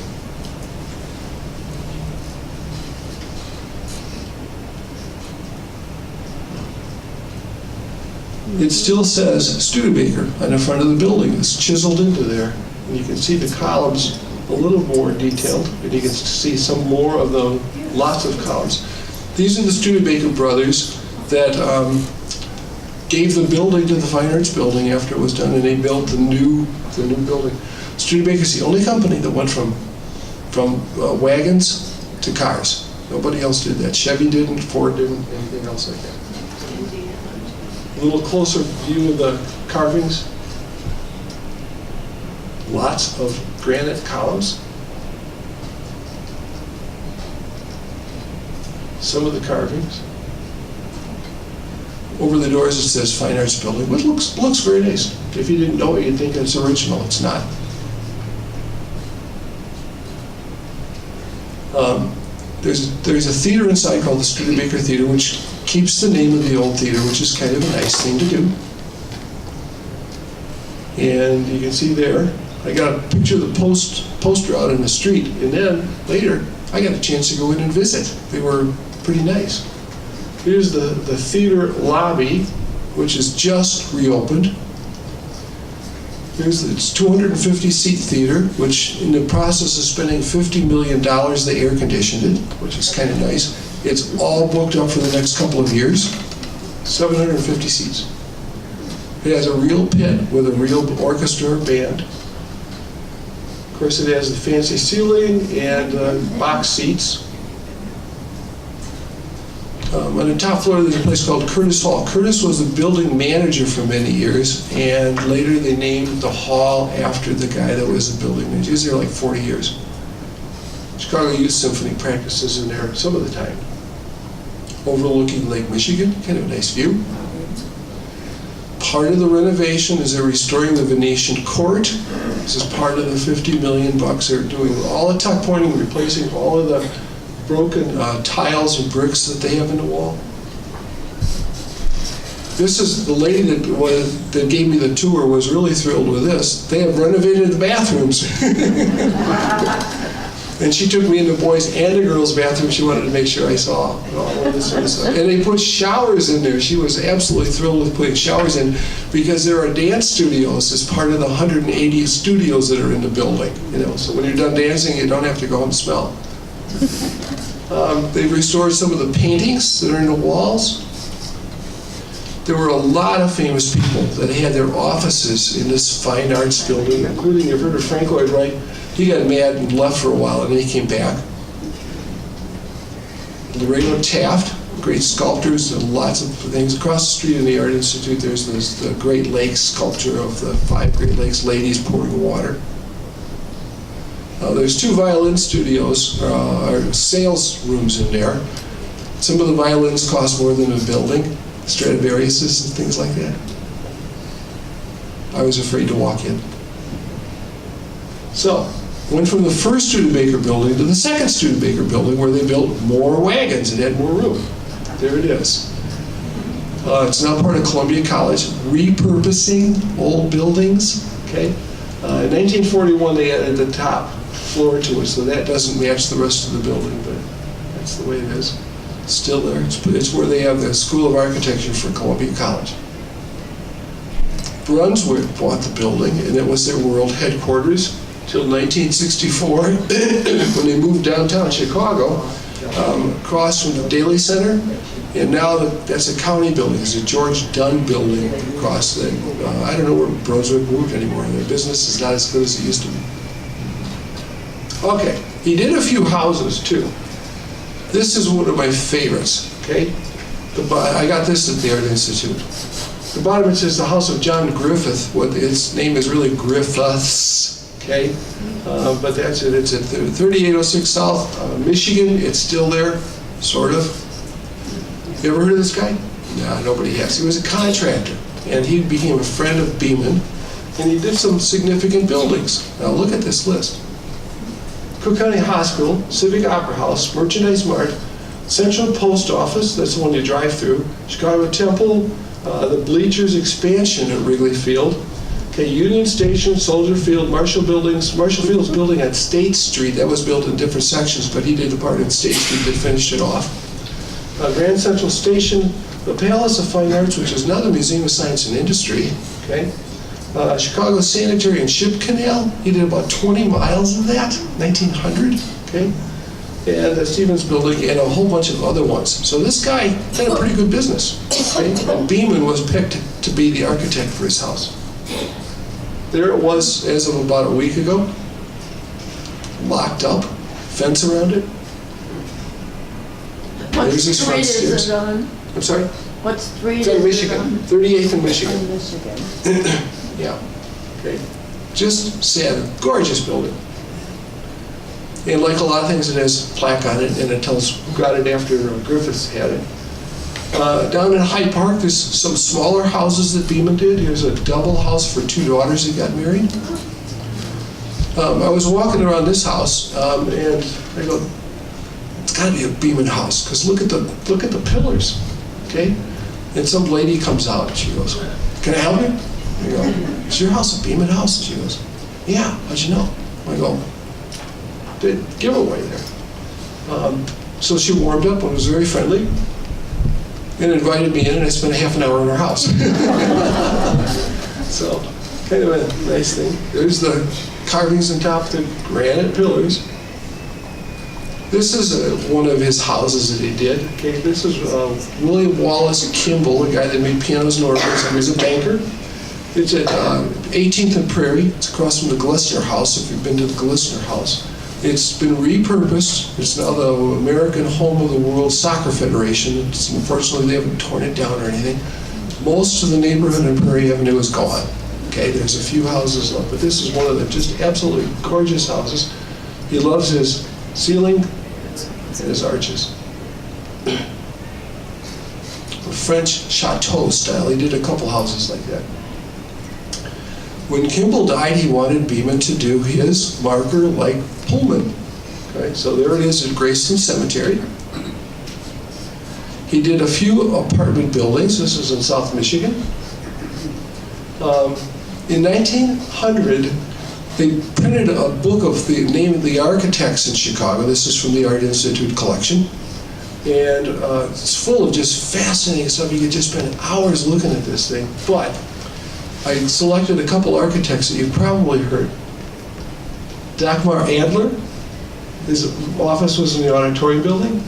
It still says Studebaker on the front of the building. It's chiseled into there. And you can see the columns a little more detailed, and you can see some more of the lots of columns. These are the Studebaker brothers that gave the building to the Fine Arts Building after it was done, and they built the new building. Studebaker's the only company that went from wagons to cars. Nobody else did that. Chevy didn't, Ford didn't, anything else like that. A little closer view of the carvings. lots of granite columns. Some of the carvings. Over the doors it says Fine Arts Building, which looks very nice. If you didn't know it, you'd think it's original. It's not. There's a theater inside called the Studebaker Theater, which keeps the name of the old theater, which is kind of a nice thing to do. And you can see there, I got a picture of the poster out in the street, and then later I got a chance to go in and visit. They were pretty nice. Here's the theater lobby, which is just reopened. Here's its 250-seat theater, which in the process of spending $50 million, they air conditioned it, which is kind of nice. It's all booked up for the next couple of years. 750 seats. It has a real pit with a real orchestra or band. Of course, it has the fancy ceiling and box seats. On the top floor, there's a place called Curtis Hall. Curtis was the building manager for many years, and later they named the hall after the guy that was the building manager. He was there like 40 years. Chicago Youth Symphony practices in there some of the time. Overlooking Lake Michigan, kind of a nice view. Part of the renovation is they're restoring the Venetian court. This is part of the $50 million. They're doing all the tuck pointing, replacing all of the broken tiles and bricks that they have in the wall. This is the lady that gave me the tour was really thrilled with this. They have renovated the bathrooms. And she took me in the boys' and the girls' bathroom. She wanted to make sure I saw all of this sort of stuff. And they put showers in there. She was absolutely thrilled with putting showers in because there are dance studios as part of the 180 studios that are in the building. So when you're done dancing, you don't have to go home and smell. They've restored some of the paintings that are in the walls. There were a lot of famous people that had their offices in this fine arts building, including, you've heard of Frank Lloyd Wright. He got mad and left for a while, and then he came back. Loreno Taft, great sculptors, and lots of things. Across the street in the Art Institute, there's the Great Lakes sculpture of the 5 Great Lakes ladies pouring water. There's 2 violin studios, or sales rooms in there. Some of the violins cost more than a building, Stradivariuses and things like that. I was afraid to walk in. So, went from the first Studebaker building to the second Studebaker building where they built more wagons and had more room. There it is. It's now part of Columbia College, repurposing old buildings. Okay. In 1941, they added the top floor to it, so that doesn't match the rest of the building, but that's the way it is. It's still there. It's where they have the School of Architecture for Columbia College. Brunswick bought the building, and it was their world headquarters till 1964, when they moved downtown Chicago, across from the Daily Center, and now that's a county building. It's a George Dunn building across the, I don't know where Brunswick moved anymore. Their business is not as good as it used to be. Okay, he did a few houses too. This is one of my favorites, okay? I got this at the Art Institute. The bottom it says the house of John Griffith. What its name is really Griffiths, okay? But that's it. It's at 3806 South Michigan. It's still there, sort of. You ever heard of this guy? No, nobody has. He was a contractor, and he became a friend of Beeman, and he did some significant buildings. Now look at this list. Cook County Hospital, Civic Opera House, Merchandise Mart, Central Post Office, that's the one you drive through, Chicago Temple, the bleachers expansion at Wrigley Field, okay, Union Station, Soldier Field, Marshall Buildings, Marshall Field's building at State Street, that was built in different sections, but he did the part in State Street that finished it off. Grand Central Station, the Palace of Fine Arts, which is now the Museum of Science and Industry, okay. Chicago Sanitary and Ship Canal, he did about 20 miles of that, 1900, okay? And the Stevens Building and a whole bunch of other ones. So this guy had a pretty good business, okay? And Beeman was picked to be the architect for his house. There it was as of about a week ago, locked up, fence around it. What There's his front street is stairs. it on? I'm sorry? What street It's is in it Michigan, on? 38th in Michigan. In Michigan. Yeah, okay. Just sad, gorgeous building. And like a lot of things, it has a plaque on it, and it tells who got it after Griffiths had it. Down in Hyde Park, there's some smaller houses that Beeman did. Here's a double house for 2 daughters that got married. I was walking around this house, and I go, it's got to be a Beeman house, because look at the pillars, okay? And some lady comes out, and she goes, can I help you? I go, is your house a Beeman house? And she goes, yeah, how'd you know? I go, did giveaway there. So she warmed up and was very friendly and invited me in, and I spent a half an hour in her house. So, kind of a nice thing. There's the carvings on top, the granite pillars. This is one of his houses that he did. Okay, this is William Wallace Kimball, a guy that made pianos and organs. He was a banker. It's at 18th and Prairie. It's across from the Glessner House, if you've been to the Glessner House. It's been repurposed. It's now the American home of the World Soccer Federation. Unfortunately, they haven't torn it down or anything. Most of the neighborhood in Prairie Avenue is gone. Okay, there's a few houses left, but this is one of the just absolutely gorgeous houses. He loves his ceiling and his arches. A French chateau style. He did a couple houses like that. When Kimball died, he wanted Beeman to do his marker like Pullman. Okay, so there it is at Graceland Cemetery. He did a few apartment buildings. This is in South Michigan. In 1900, they printed a book of the name of the architects in Chicago. This is from the Art Institute collection. And it's full of just fascinating stuff. You could just spend hours looking at this thing. But I selected a couple architects that you've probably heard. Dagmar Adler, his office was in the auditorium building.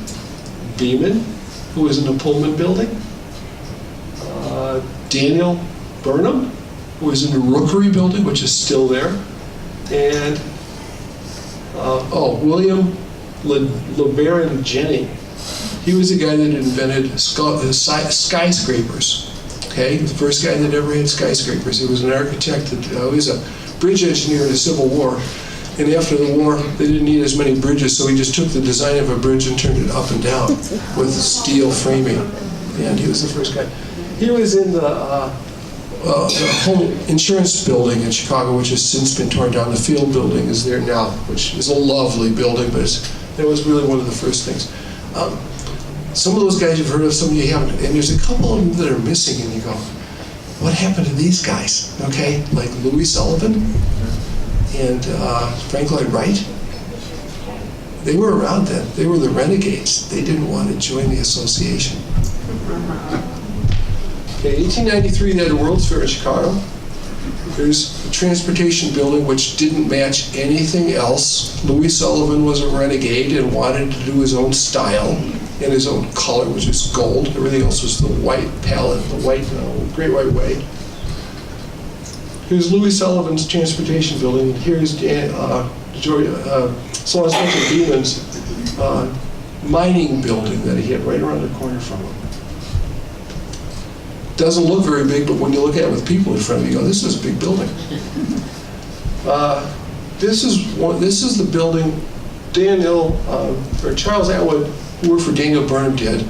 Beeman, who was in the Pullman building. Daniel Burnham, who was in the Rookery building, which is still there. And, William LeBaron Jennings. He was the guy that invented skyscrapers. Okay, the first guy that ever had skyscrapers. He was an architect. He was a bridge engineer in the Civil War. And after the war, they didn't need as many bridges, so he just took the design of a bridge and turned it up and down with steel framing. And he was the first guy. He was in the home insurance building in Chicago, which has since been torn down. The field building is there now, which is a lovely building, but that was really one of the first things. Some of those guys you've heard of, some of you haven't, and there's a couple of them that are missing, and you go, what happened to these guys? Okay, like Louis Sullivan and Frank Lloyd Wright. They were around then. They were the renegades. They didn't want to join the association. Okay, 1893, they had a World's Fair in Chicago. There's the transportation building, which didn't match anything else. Louis Sullivan was a renegade and wanted to do his own style and his own color, which is gold. Everything else was the white palette, the white, Great White Way. Here's Louis Sullivan's transportation building. Here's Solange mentioned Beeman's mining building that he had right around the corner from him. Doesn't look very big, but when you look at it with people in front of you, you go, this is a big building. This is the building Charles Atwood, who worked for Daniel Burnham, did.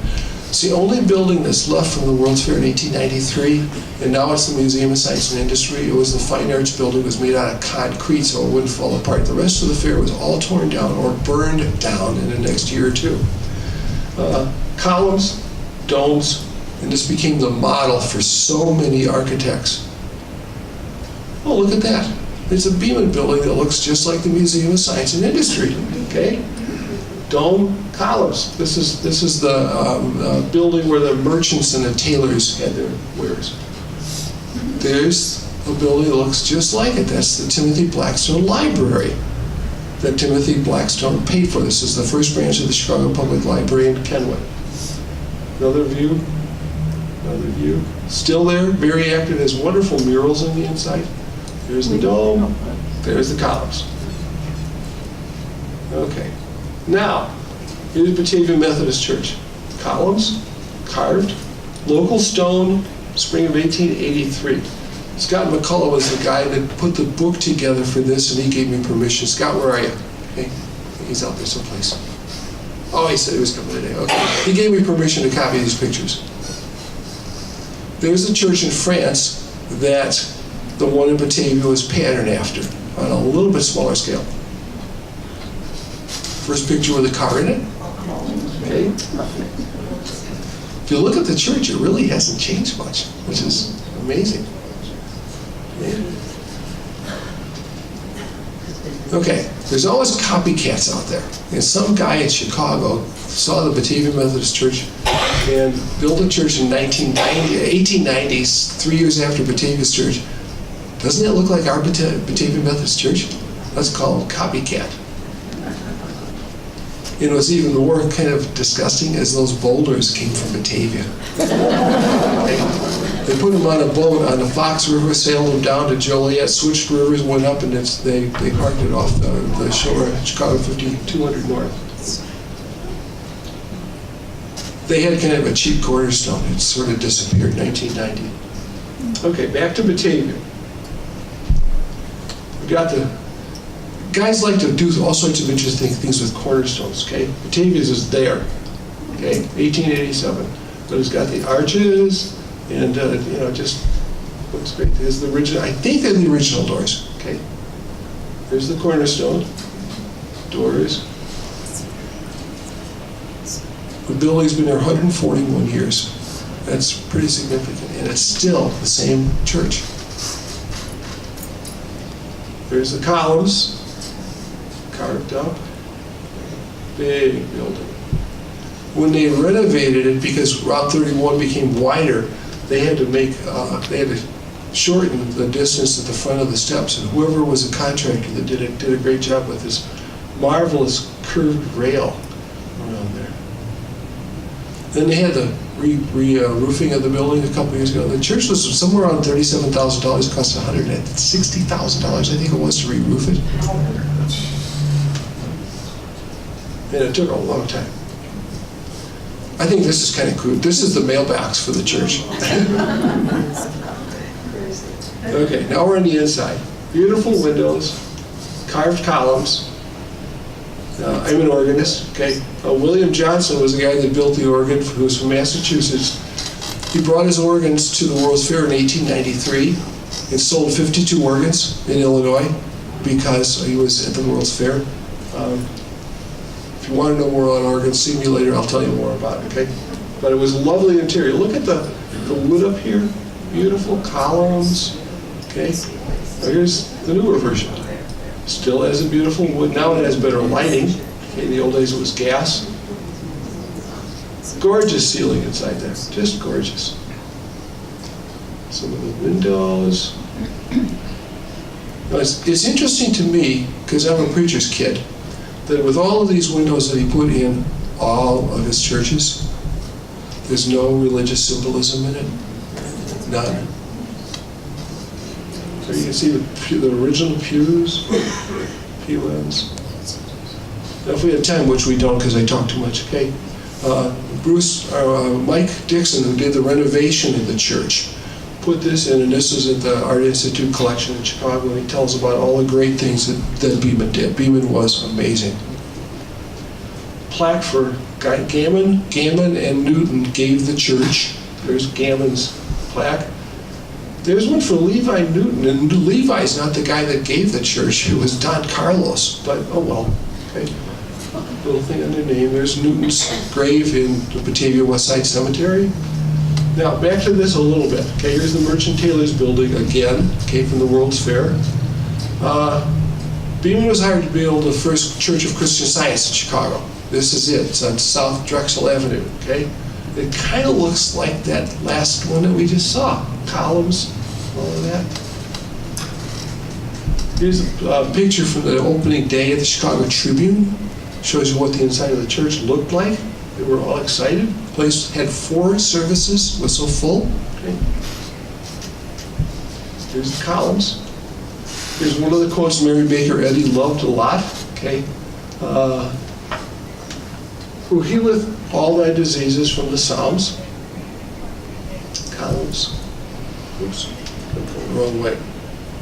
It's the only building that's left from the World's Fair in 1893, and now it's the Museum of Science and Industry. It was the Fine Arts building. It was made out of concrete so it wouldn't fall apart. The rest of the fair was all torn down or burned down in the next year or two. Columns, domes, and this became the model for so many architects. Oh, look at that. It's a Beeman building that looks just like the Museum of Science and Industry, okay? Dome, columns. This is the building where the merchants and the tailors had their wares. There's a building that looks just like it. That's the Timothy Blackstone Library that Timothy Blackstone paid for. This is the first branch of the Chicago Public Library in Kenwood. Another view. Another view. Still there, very active. Has wonderful murals on the inside. There's the dome. There's the columns. Okay. Now, here's Batavia Methodist Church. Columns, carved, local stone, spring of 1883. Scott McCullough was the guy that put the book together for this, and he gave me permission. Scott, where are you? Okay, he's out there someplace. Oh, he said he was coming today. Okay, he gave me permission to copy these pictures. There's a church in France that the one in Batavia was patterned after, on a little bit smaller scale. First picture with a car in it. Okay. If you look at the church, it really hasn't changed much, which is amazing. Okay, there's always copycats out there. And some guy in Chicago saw the Batavian Methodist Church and built a church in 1890s, 3 years after Batavia's church. Doesn't that look like our Batavian Methodist Church? Let's call it copycat. It was even more kind of disgusting as those boulders came from Batavia. They put them on a boat on the Fox River, sailed them down to Joliet, switched rivers, went up, and they parked it off the shore of Chicago 5200 North. They had kind of a cheap cornerstone. It sort of disappeared in 1990. Okay, back to Batavia. We got the guys like to do all sorts of interesting things with cornerstones. Okay, Batavia's is there. Okay, 1887, but it's got the arches. And just looks great. There's the original. I think they're the original doors. Okay. There's the cornerstone doors. The building's been there 141 years. That's pretty significant, and it's still the same church. There's the columns carved up. Big building. When they renovated it, because Route 31 became wider, they had to shorten the distance at the front of the steps, and whoever was a contractor that did a great job with this marvelous curved rail around there. Then they had the roofing of the building a couple years ago. The church was somewhere around $37,000. It cost $160,000, I think it was, to re-roof it. And it took a long time. I think this is kind of cool. This is the mailbox for the church. Okay, now we're on the inside. Beautiful windows, carved columns. I'm an organist. Okay, William Johnson was the guy that built the organ, who was from Massachusetts. He brought his organs to the World's Fair in 1893 and sold 52 organs in Illinois because he was at the World's Fair. If you want to know more on organs, see me later, I'll tell you more about it, okay? But it was a lovely interior. Look at the wood up here. Beautiful columns, okay? Now here's the newer version. Still has a beautiful wood. Now it has better lighting. Okay, in the old days it was gas. Gorgeous ceiling inside there, just gorgeous. Some of the windows. Now it's interesting to me, because I'm a preacher's kid, that with all of these windows that he put in all of his churches, there's no religious symbolism in it. None. So you can see the original pews, pews. Now if we had time, which we don't because I talk too much, okay? Mike Dixon, who did the renovation of the church, put this in, and this is at the Art Institute collection in Chicago, and he tells about all the great things that Beeman did. Beeman was amazing. Plaque for Gammon and Newton gave the church. There's Gammon's plaque. There's one for Levi Newton, and Levi's not the guy that gave the church. It was Don Carlos, but oh well. Okay. Little thing on their name. There's Newton's grave in the Batavia West Side Cemetery. Now, back to this a little bit. Okay, here's the Merchant Taylor's building again, came from the World's Fair. Beeman was hired to build the first Church of Christian Science in Chicago. This is it. It's on South Drexel Avenue, okay? It kind of looks like that last one that we just saw. Columns, all of that. Here's a picture from the opening day at the Chicago Tribune. Shows you what the inside of the church looked like. They were all excited. The place had 4 services, was so full. Okay. Here's the columns. Here's one of the quotes Mary Baker Eddy loved a lot. Okay. Who healeth all thy diseases from the Psalms. Columns. Oops. The wrong way.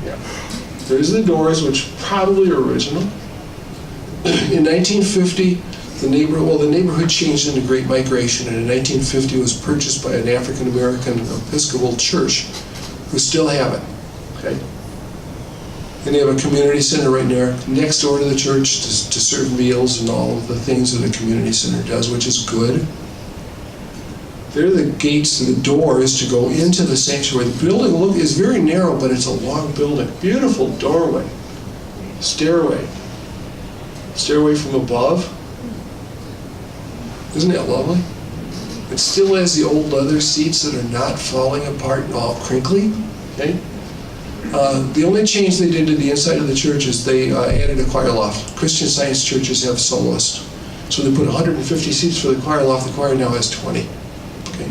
Yeah. There's the doors, which probably are original. In 1950, the neighborhood changed into Great Migration, and in 1950 it was purchased by an African American Episcopal church, who still have it. Okay. And they have a community center right there next door to the church to serve meals and all of the things that a community center does, which is good. There are the gates and the doors to go into the sanctuary. The building is very narrow, but it's a long building. Beautiful doorway, stairway from above. Isn't that lovely? It still has the old leather seats that are not falling apart and all crinkly. Okay. The only change they did to the inside of the church is they added a choir loft. Christian Science churches have soloists. So they put 150 seats for the choir loft. The choir now has 20. Okay.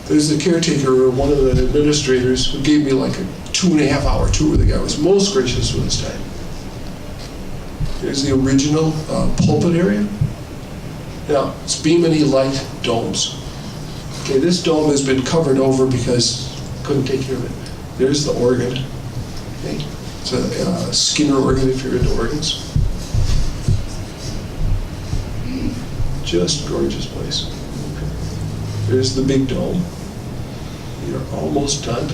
There's the caretaker, or one of the administrators, who gave me like a 2.5 hour tour. The guy was most gracious with his time. There's the original pulpit area. Now, it's beam and light domes. Okay, this dome has been covered over because couldn't take care of it. There's the organ. Okay. It's a Skinner organ if you're into organs. Just gorgeous place. Okay. There's the big dome. You're almost done.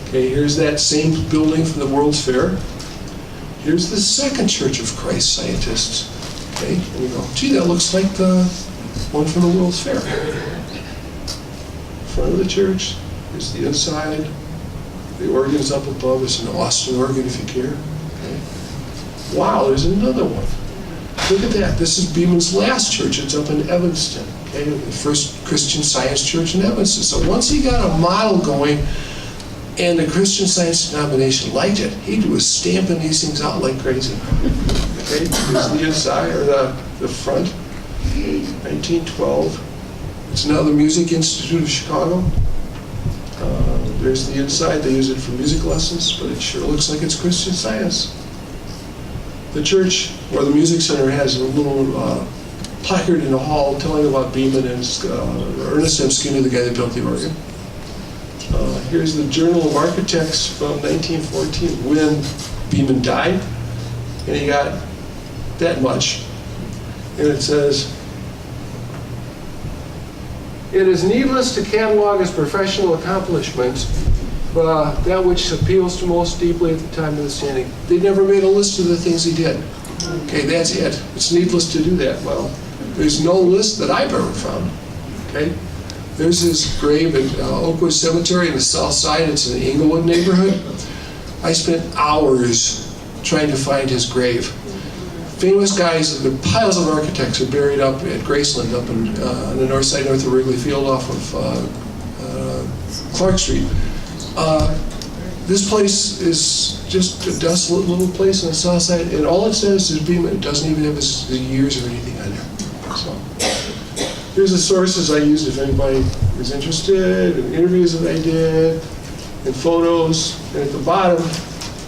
Okay, here's that same building from the World's Fair. Here's the second Church of Christ Scientists. Okay, and you go, gee, that looks like the one from the World's Fair. Front of the church, here's the inside. The organ's up above. It's an Austin organ if you care. Okay. Wow, there's another one. Look at that. This is Beeman's last church. It's up in Evanston. Okay, the first Christian Science church in Evanston. So once he got a model going, and the Christian Science denomination liked it, he was stamping these things out like crazy. Okay, here's the inside, or the front. 1912. It's now the Music Institute of Chicago. There's the inside. They use it for music lessons, but it sure looks like it's Christian Science. The church, or the music center, has a little placard in the hall telling about Beeman and Ernest M. Skinner, the guy that built the organ. Here's the Journal of Architects from 1914, when Beeman died, and he got that much. And it says, "It is needless to catalog his professional accomplishments, that which appeals to most deeply at the time of the standing." They never made a list of the things he did. Okay, that's it. It's needless to do that. Well, there's no list that I've ever found. Okay, there's his grave at Oakwood Cemetery in the south side. It's in the Englewood neighborhood. I spent hours trying to find his grave. Famous guys, the piles of architects are buried up at Graceland, up on the north side, north of Wrigley Field, off of Clark Street. This place is just a desolate little place on the south side, and all it says is Beeman. It doesn't even have his years or anything on there. So here's the sources I used if anybody is interested, and interviews that I did, and photos. And at the bottom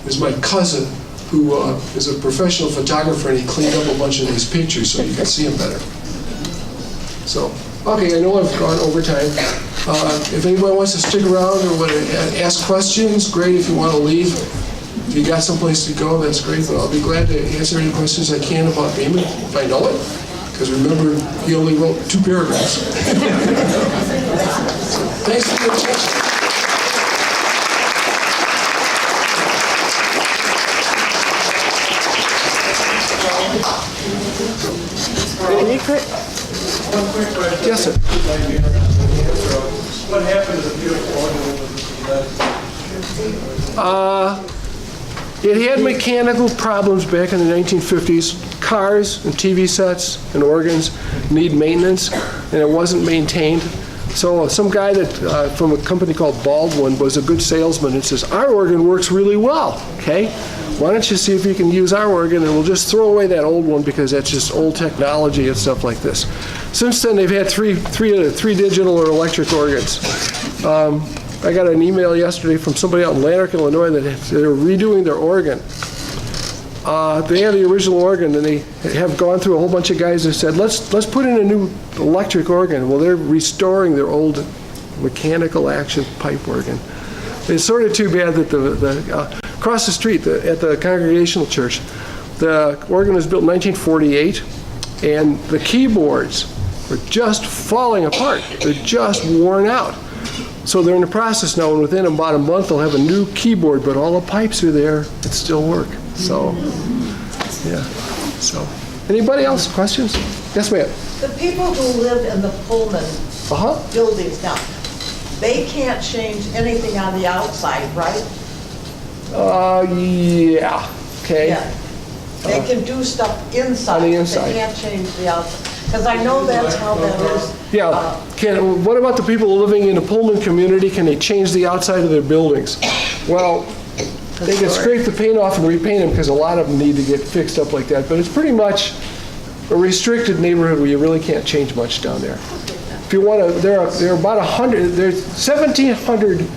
is my cousin, who is a professional photographer, and he cleaned up a bunch of these pictures so you can see them better. So, okay, I know I've gone over time. If anybody wants to stick around or want to ask questions, great. If you want to leave, if you got someplace to go, that's great. But I'll be glad to answer any questions I can about Beeman, if I know it. Because remember, he only wrote 2 paragraphs. Thanks for your attention. Any quick? One quick question. Yes, sir. What happened to the beautiful organ? It had mechanical problems back in the 1950s. Cars and TV sets and organs need maintenance, and it wasn't maintained. So some guy that from a company called Baldwin was a good salesman and says, "Our organ works really well, okay? Why don't you see if you can use our organ, and we'll just throw away that old one because that's just old technology and stuff like this." Since then, they've had three digital or electric organs. I got an email yesterday from somebody out in Lanark, Illinois, that they're redoing their organ. They have the original organ, and they have gone through a whole bunch of guys that said, let's put in a new electric organ. Well, they're restoring their old mechanical action pipe organ. It's sort of too bad that across the street at the Congregational Church, the organ was built in 1948, and the keyboards were just falling apart. They're just worn out. So they're in the process now, and within about a month they'll have a new keyboard, but all the pipes are there that still work. So, yeah. So, anybody else? Questions? Yes, ma'am. The people who live in the Pullman buildings now, they can't change anything on the outside, right? Yeah. Okay. Yeah. They can do stuff inside. On the inside. They can't change the outside. Because I know that's how that is. Yeah. What about the people living in the Pullman community? Can they change the outside of their buildings? Well, they can scrape the paint off and repaint them because a lot of them need to get fixed up like that. But it's pretty much a restricted neighborhood where you really can't change much down there. If you want to, there are about 100. There's 1,700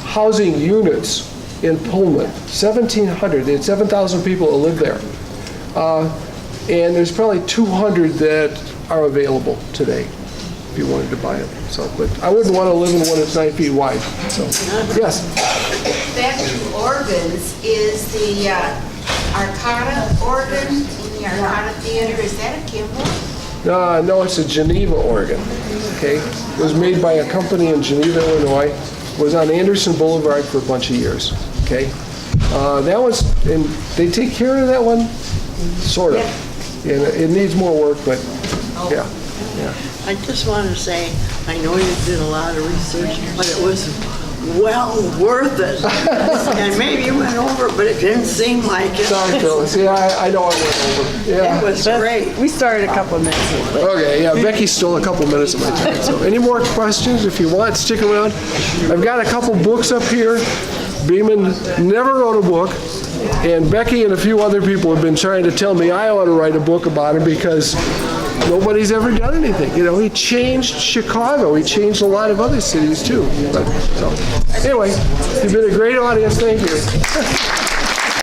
housing units in Pullman. 1,700. There's 7,000 people that live there, and there's probably 200 that are available today if you wanted to buy it. So, but I wouldn't want to live in one that's 9 feet wide. So, yes. Back to organs, is the Arcada organ in the Arcada Theater, is that a Kimball? No, it's a Geneva organ. Okay, it was made by a company in Geneva, Illinois. It was on Anderson Boulevard for a bunch of years. Okay, that was, and they take care of that one, sort of. And it needs more work, but yeah. I just want to say, I know you did a lot of research, but it was well worth it. And maybe you went over, but it didn't seem like it. Sorry, Phyllis. Yeah, I know I went over. Yeah. It was great. We started a couple of minutes late. Okay, yeah, Becky stole a couple minutes of my time. So any more questions? If you want, stick around. I've got a couple books up here. Beeman never wrote a book, and Becky and a few other people have been trying to tell me I ought to write a book about him because nobody's ever done anything. You know, he changed Chicago. He changed a lot of other cities too. But, so, anyway, you've been a great audience. Thank you.